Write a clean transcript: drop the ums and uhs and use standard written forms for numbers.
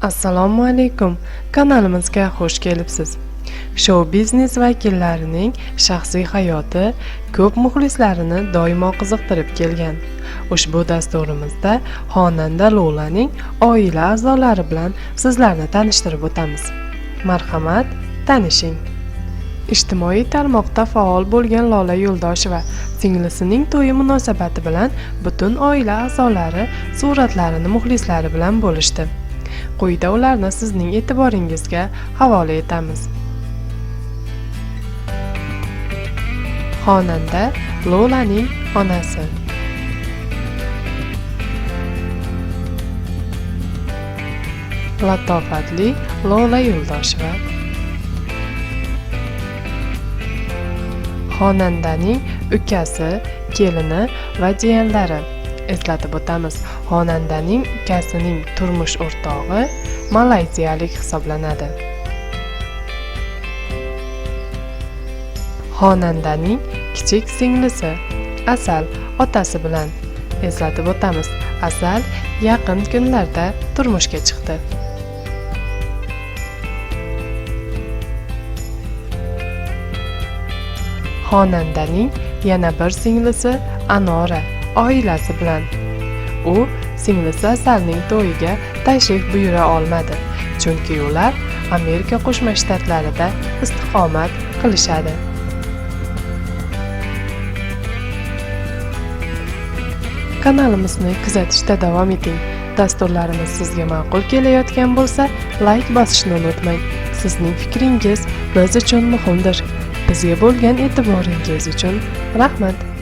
Assalomu alaykum. Kanalimizga xush kelibsiz. Show biznes vakillarining shaxsiy hayoti ko'p muxlislarini doimo qiziqtirib kelgan. Ushbu dasturimizda xonanda Lolaning oila a'zolari bilan sizlarni tanishtirib o'tamiz. Marhamat, tanishing. Ijtimoiy tarmoqda faol bo'lgan Lola Yo'ldosheva singlisining to'yi munosabati bilan butun oila a'zolari suratlarini muxlislari bilan bo'lishdi. Quyida ularni sizning e'tiboringizga havola etamiz. Xonanda Lolaning onasi. Latofatli Lola Yo'ldosheva. Xonandaning ukasi, kelini va jiyanlari. Eslatib o'tamiz, xonandaning ukasining turmush o'rtog'i malayziyalik hisoblanadi. Xonandaning kichik singlisi Asal otasi bilan. Eslatib o'tamiz, Asal yaqin kunlarda turmushga chiqdi. Xonandaning yana bir singlisi Anora oilasi bilan. U singlisi Asalning to'yiga tashrif buyura olmadi, chunki ular Amerika Qo'shma Shtatlarida istiqomat qilishadi. Kanalimizni kuzatishda davom eting. Dasturlarimiz sizga ma'qul kelayotgan bo'lsa, like bosishni unutmang. Sizning fikringiz biz uchun muhimdir. Bizga bo'lgan e'tiboringiz uchun rahmat.